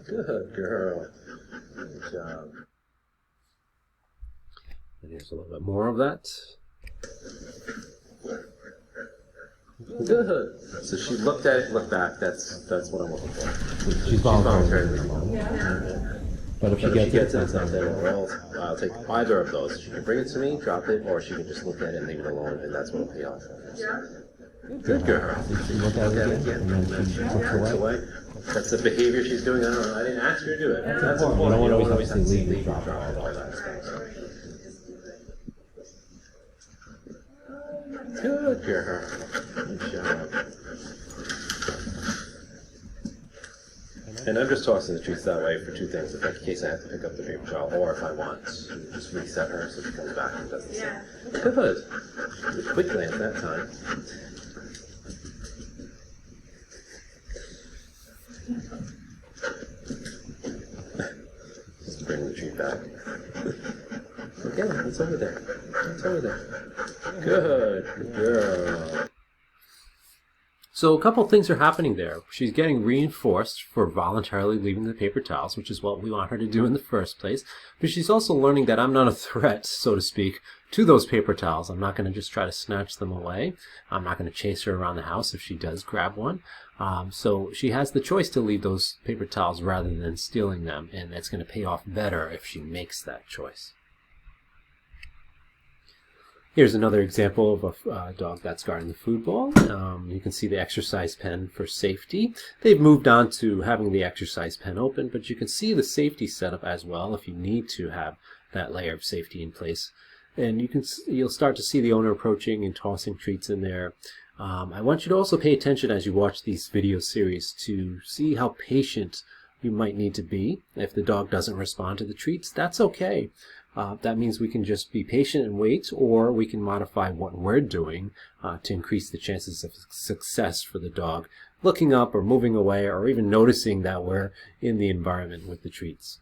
Good girl. Good job. And here's a little bit more of that. Good. So she looked at it, looked back. That's what I'm looking for. She's voluntarily. Yeah. But if she gets it, then I'll take either of those. She can bring it to me, drop it, or she can just look at it and leave it alone, and that's what will pay off. Yeah. Good girl. She look at it again, and then she looks away. That's the behavior she's doing. I don't know. I didn't ask her to do it. That's important. You don't always have to leave leave, drop, drop, all that stuff. Good girl. Good job. And I'm just tossing the treats that way for two things. In case I have to pick up the paper towel, or if I want to just reset her so she comes back and does the same. Good. Quick glance that time. Just bring the treat back. Okay, it's over there. It's over there. Good girl. So a couple things are happening there. She's getting reinforced for voluntarily leaving the paper towels, which is what we want her to do in the first place. But she's also learning that I'm not a threat, so to speak, to those paper towels. I'm not going to just try to snatch them away. I'm not going to chase her around the house if she does grab one. So she has the choice to leave those paper towels rather than stealing them, and that's going to pay off better if she makes that choice. Here's another example of a dog that's guarding the food bowl. You can see the exercise pen for safety. They've moved on to having the exercise pen open, but you can see the safety setup as well if you need to have that layer of safety in place. And you'll start to see the owner approaching and tossing treats in there. I want you to also pay attention as you watch these video series to see how patient you might need to be. If the dog doesn't respond to the treats, that's okay. That means we can just be patient and wait, or we can modify what we're doing to increase the chances of success for the dog looking up or moving away or even noticing that we're in the environment with the treats.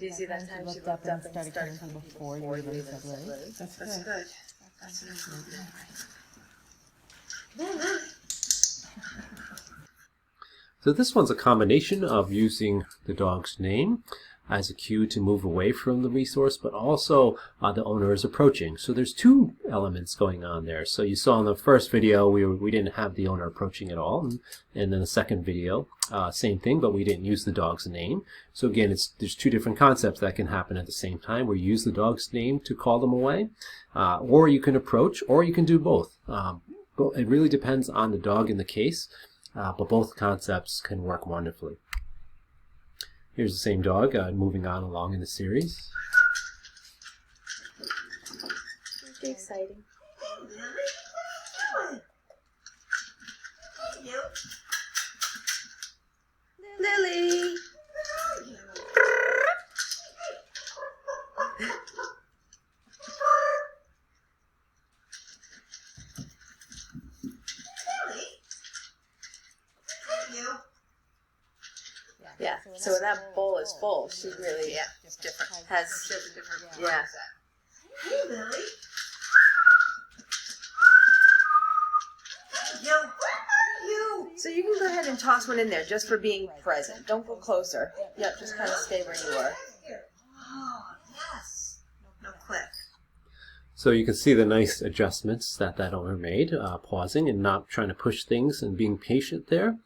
Do you see that time she looked up and started coming before you even said Lily? That's good. That's good. So this one's a combination of using the dog's name as a cue to move away from the resource, but also the owner is approaching. So there's two elements going on there. So you saw in the first video we didn't have the owner approaching at all, and then the second video, same thing, but we didn't use the dog's name. So again, there's two different concepts that can happen at the same time, where you use the dog's name to call them away, or you can approach, or you can do both. It really depends on the dog in the case, but both concepts can work wonderfully. Here's the same dog moving on along in the series. Pretty exciting. Lily! Yeah, so when that bowl is full, she really It's different. has, She has a different yeah. mindset. Hey, Lily. You. So you can go ahead and toss one in there just for being present. Don't go closer. Yep, just kind of stay where you are. Oh, yes. No click. So you can see the nice adjustments that owner made, pausing and not trying to push things and being patient there.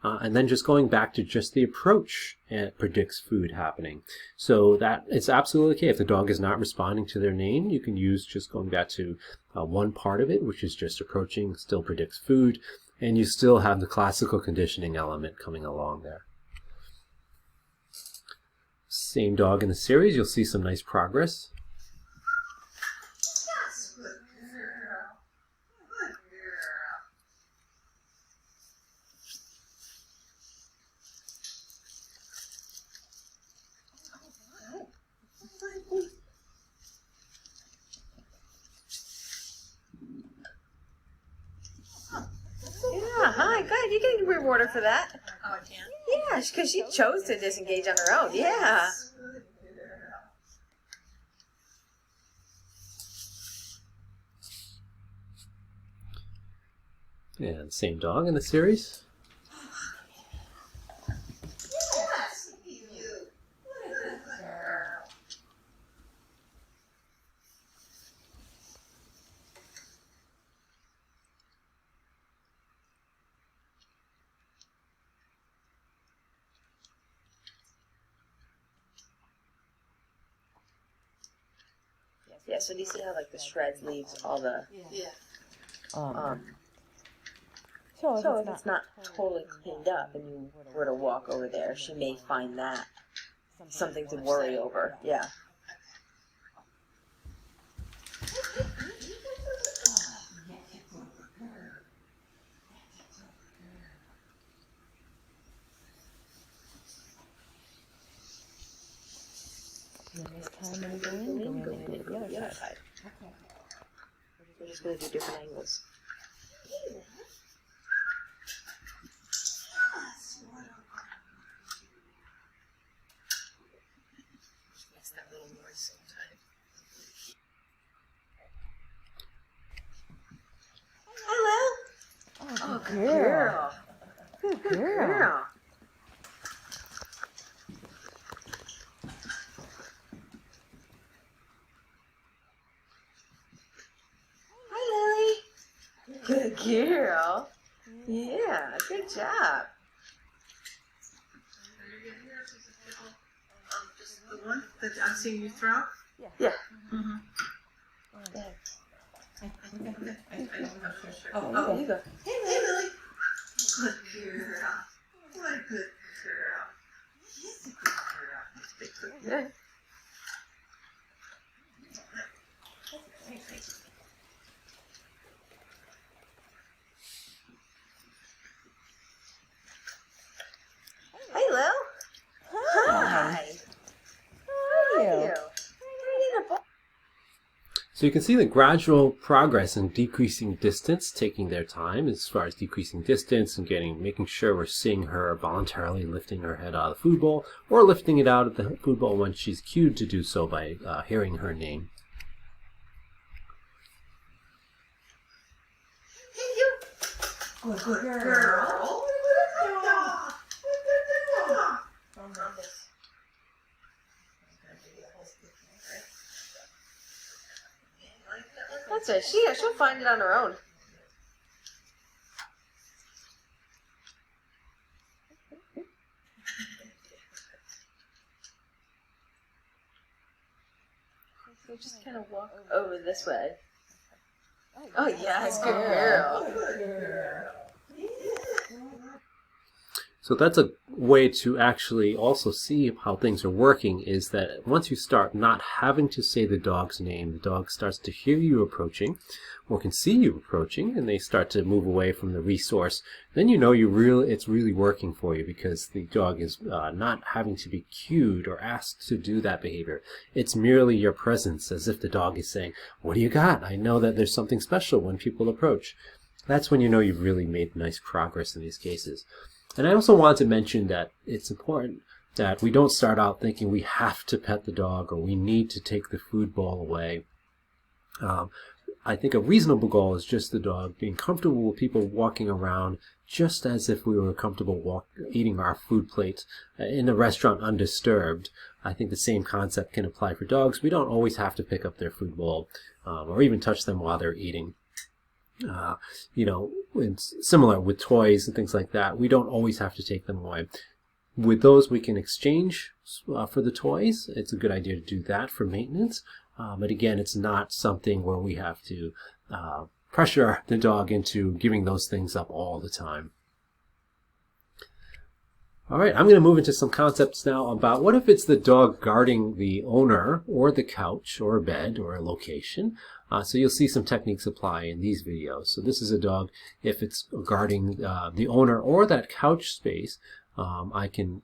And then just going back to just the approach, and it predicts food happening. So that it's absolutely okay. If the dog is not responding to their name, you can use just going back to one part of it, which is just approaching, still predicts food, and you still have the classical conditioning element coming along there. Same dog in the series, you'll see some nice progress. Yes. Good girl. Good girl. Yeah, hi, good. You can reward her for that. Oh, I can? Yeah, because she chose to disengage on her own. Yeah. Good girl. And same dog in the series. Yes. You. Good girl. Yeah, so do you see how like the shreds leaves all the Yeah. so if it's not totally cleaned up and you were to walk over there, she may find that something to worry over. Yeah. Next time when we go in, go in and go to the other side. Okay. We're just going to do different angles. Makes that little noise sometimes. Hello. Oh, good girl. Good girl. Hi, Lily. Good girl. Yeah, good job. Just the one that I'm seeing you throw? Yeah. Mm-hmm. Oh, there you go. Hey, Lily. Good girl. What a good girl. Yes, a good girl. That's a big good girl. Yeah. Hey, Lil. Hi. How are you? So So you can see the gradual progress in decreasing distance, taking their time as far as decreasing distance and making sure we're seeing her voluntarily lifting her head out of the food bowl or lifting it out of the food bowl when she's cued to do so by hearing her name. Good girl. That's it. She'll find it on her own. So just kind of walk over this way. Oh yes, good girl. So that's a way to actually also see how things are working, is that once you start not having to say the dog's name, the dog starts to hear you approaching or can see you approaching, and they start to move away from the resource. Then you know it's really working for you, because the dog is not having to be cued or asked to do that behavior. It's merely your presence, as if the dog is saying, "What do you got? I know that there's something special when people approach." That's when you know you've really made nice progress in these cases. And I also want to mention that it's important that we don't start out thinking we have to pet the dog or we need to take the food bowl away. I think a reasonable goal is just the dog being comfortable with people walking around just as if we were comfortable eating our food plate in a restaurant undisturbed. I think the same concept can apply for dogs. We don't always have to pick up their food bowl or even touch them while they're eating. It's similar with toys and things like that. We don't always have to take them away. With those, we can exchange for the toys. It's a good idea to do that for maintenance. But again, it's not something where we have to pressure the dog into giving those things up all the time. All right, I'm going to move into some concepts now about what if it's the dog guarding the owner or the couch or a bed or a location. So you'll see some techniques apply in these videos. So this is a dog, if it's guarding the owner or that couch space, I can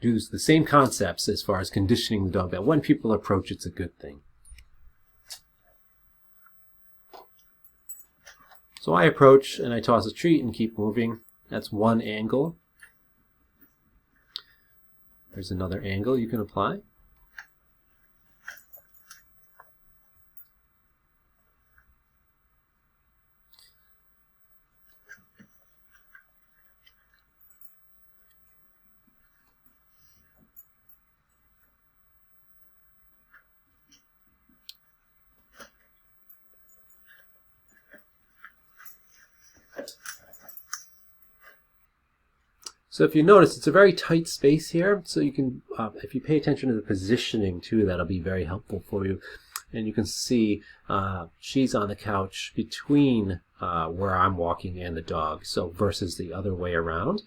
do the same concepts as far as conditioning the dog that when people approach, it's a good thing. So I approach and I toss a treat and keep moving. That's one angle. There's another angle you can apply. So if you notice, it's a very tight space here, so you can, if you pay attention to the positioning too, that'll be very helpful for you. And you can see she's on the couch between where I'm walking and the dog, so versus the other way around.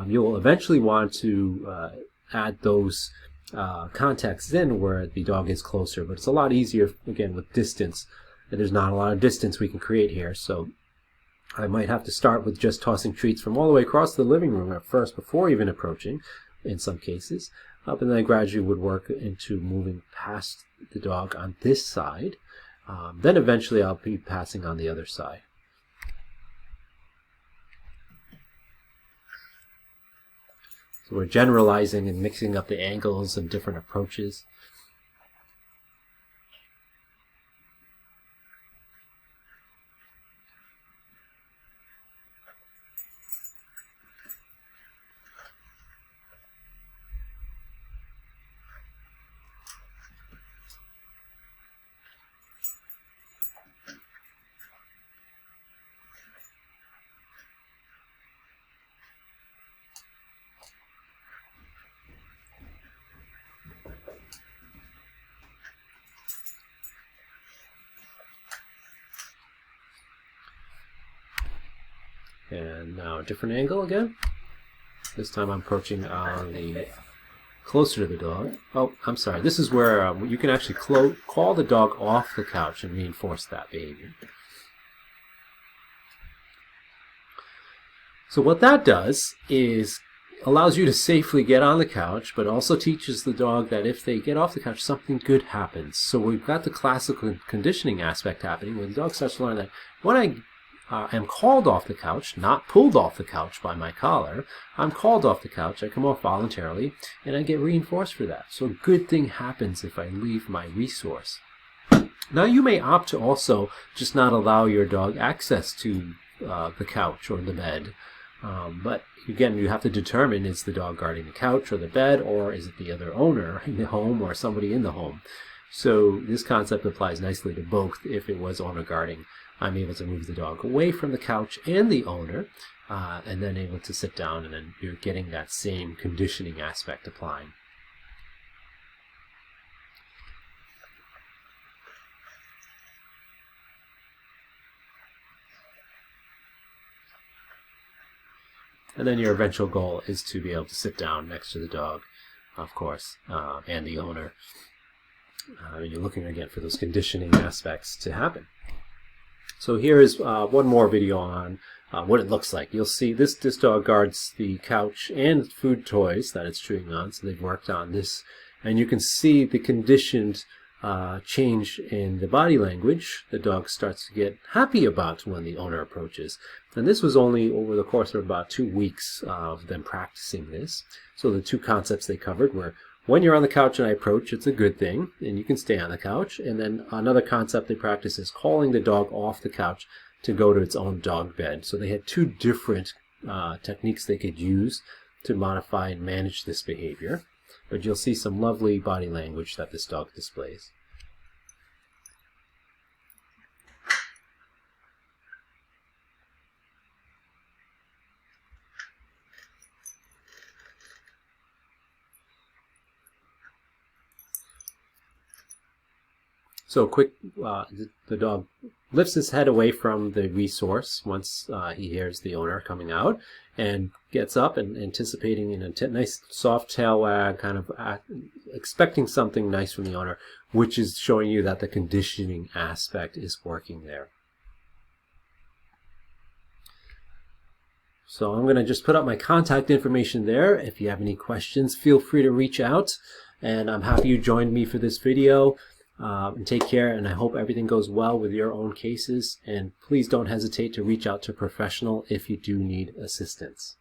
You'll eventually want to add those contexts in where the dog is closer, but it's a lot easier, again, with distance. There's not a lot of distance we can create here, so I might have to start with just tossing treats from all the way across the living room at first before even approaching, in some cases. And then I gradually would work into moving past the dog on this side. Then eventually I'll be passing on the other side. So we're generalizing and mixing up the angles and different approaches. And now a different angle again. This time I'm approaching on the closer to the dog. Oh, I'm sorry. This is where you can actually call the dog off the couch and reinforce that behavior. So what that does is allows you to safely get on the couch, but also teaches the dog that if they get off the couch, something good happens. So we've got the classical conditioning aspect happening, where the dog starts to learn that when I am called off the couch, not pulled off the couch by my collar, I'm called off the couch, I come off voluntarily, and I get reinforced for that. So a good thing happens if I leave my resource. Now you may opt to also just not allow your dog access to the couch or the bed, but again, you have to determine, is the dog guarding the couch or the bed, or is it the other owner in the home or somebody in the home? So this concept applies nicely to both. If it was owner guarding, I'm able to move the dog away from the couch and the owner, and then able to sit down, and then you're getting that same conditioning aspect applying. And then your eventual goal is to be able to sit down next to the dog, of course, and the owner. You're looking again for those conditioning aspects to happen. So here is one more video on what it looks like. You'll see this dog guards the couch and food toys that it's chewing on, so they've worked on this. And you can see the conditioned change in the body language. The dog starts to get happy about when the owner approaches. And this was only over the course of about 2 weeks of them practicing this. So the two concepts they covered were, when you're on the couch and I approach, it's a good thing, and you can stay on the couch. And then another concept they practice is calling the dog off the couch to go to its own dog bed. So they had two different techniques they could use to modify and manage this behavior. But you'll see some lovely body language that this dog displays. So quick, the dog lifts his head away from the resource once he hears the owner coming out, and gets up and anticipating in a nice soft tail wag, kind of expecting something nice from the owner, which is showing you that the conditioning aspect is working there. So I'm going to just put up my contact information there. If you have any questions, feel free to reach out, and I'm happy you joined me for this video. And take care, and I hope everything goes well with your own cases, and please don't hesitate to reach out to a professional if you do need assistance.